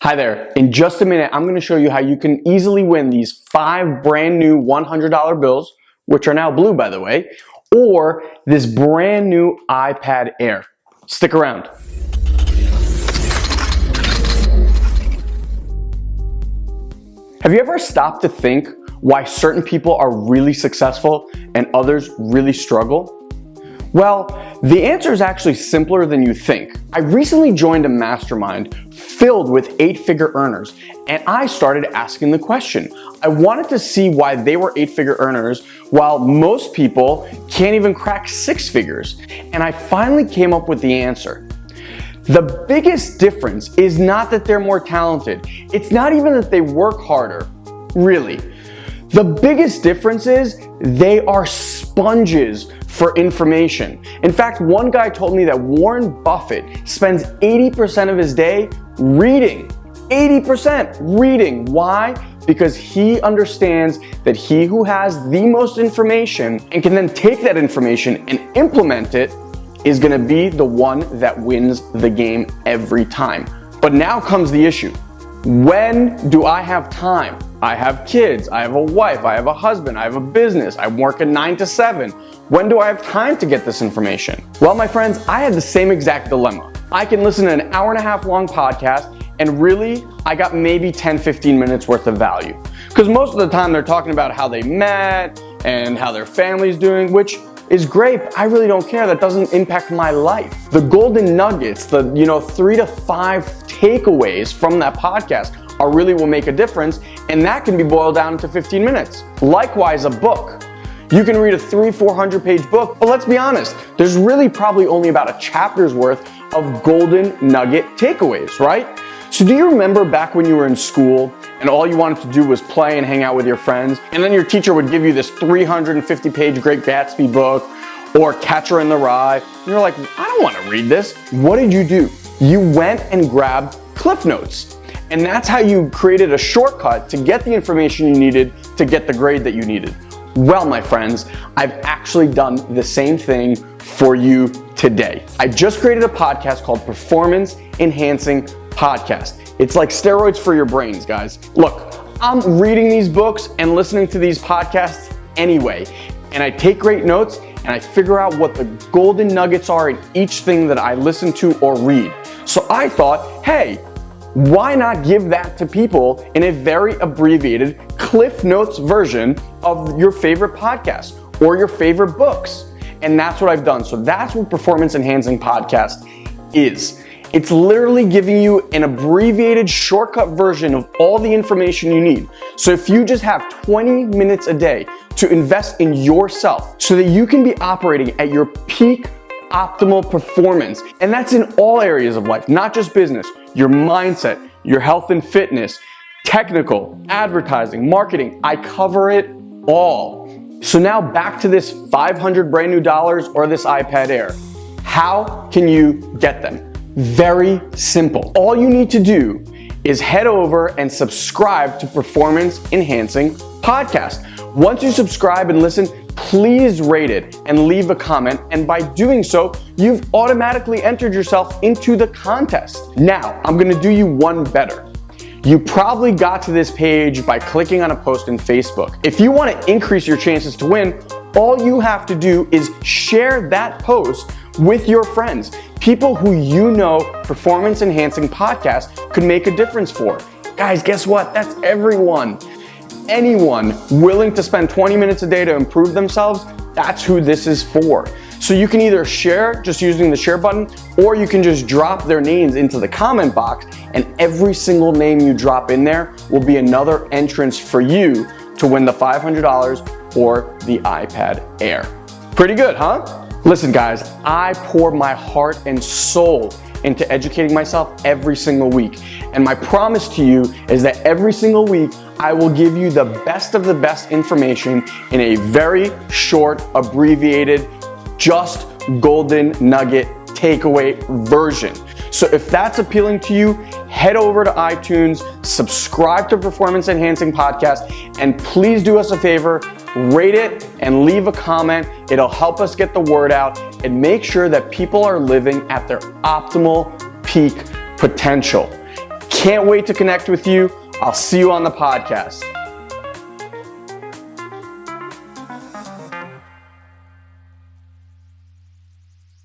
Hi there. In just a minute, I'm going to show you how you can easily win these 5 brand new $100 bills, which are now blue, by the way, or this brand new iPad Air. Stick around. Have you ever stopped to think why certain people are really successful and others really struggle? Well, the answer is actually simpler than you think. I recently joined a mastermind filled with 8-figure earners, and I started asking the question. I wanted to see why they were 8-figure earners while most people can't even crack 6 figures. And I finally came up with the answer. The biggest difference is not that they're more talented. It's not even that they work harder, really. The biggest difference is they are sponges for information. In fact, one guy told me that Warren Buffett spends 80% of his day reading. 80% reading. Why? Because he understands that he who has the most information and can then take that information and implement it is gonna be the one that wins the game every time. But now comes the issue. When do I have time? I have kids, I have a wife, I have a husband, I have a business, I'm working 9 to 7. When do I have time to get this information? Well, my friends, I had the same exact dilemma. I can listen to an hour-and-a-half long podcast and really, I got maybe 10, 15 minutes worth of value. Because most of the time they're talking about how they met and how their family's doing, which is great, but I really don't care. That doesn't impact my life. The golden nuggets, the 3 to 5 takeaways from that podcast are really will make a difference, and that can be boiled down into 15 minutes. Likewise, a book. You can read a 300-400 page book, but let's be honest, there's really probably only about a chapter's worth of golden nugget takeaways, right? So do you remember back when you were in school and all you wanted to do was play and hang out with your friends, and then your teacher would give you this 350 page Great Gatsby book or Catcher in the Rye, and you're like, I don't want to read this. What did you do? You went and grabbed Cliff Notes. And that's how you created a shortcut to get the information you needed to get the grade that you needed. Well, my friends, I've actually done the same thing for you today. I just created a podcast called Performance Enhancing Podcast. It's like steroids for your brains, guys. Look, I'm reading these books and listening to these podcasts anyway, and I take great notes and I figure out what the golden nuggets are in each thing that I listen to or read. So I thought, hey, why not give that to people in a very abbreviated Cliff Notes version of your favorite podcast or your favorite books? And that's what I've done. So that's what Performance Enhancing Podcast is. It's literally giving you an abbreviated shortcut version of all the information you need. So if you just have 20 minutes a day to invest in yourself so that you can be operating at your peak optimal performance, and that's in all areas of life, not just business, your mindset, your health and fitness, technical, advertising, marketing, I cover it all. So now back to this 500 brand new dollars or this iPad Air. How can you get them? Very simple. All you need to do is head over and subscribe to Performance Enhancing Podcast. Once you subscribe and listen, please rate it and leave a comment, and by doing so, you've automatically entered yourself into the contest. Now, I'm gonna do you one better. You probably got to this page by clicking on a post in Facebook. If you wanna increase your chances to win, all you have to do is share that post with your friends, people who you know Performance Enhancing Podcast could make a difference for. Guys, guess what? That's everyone. Anyone willing to spend 20 minutes a day to improve themselves, that's who this is for. So you can either share just using the share button, or you can just drop their names into the comment box, and every single name you drop in there will be another entrance for you to win the $500 or the iPad Air. Pretty good, huh? Listen, guys, I pour my heart and soul into educating myself every single week. And my promise to you is that every single week, I will give you the best of the best information in a very short, abbreviated, just golden nugget takeaway version. So if that's appealing to you, head over to iTunes, subscribe to Performance Enhancing Podcast, and please do us a favor, rate it and leave a comment. It'll help us get the word out and make sure that people are living at their optimal peak potential. Can't wait to connect with you. I'll see you on the podcast.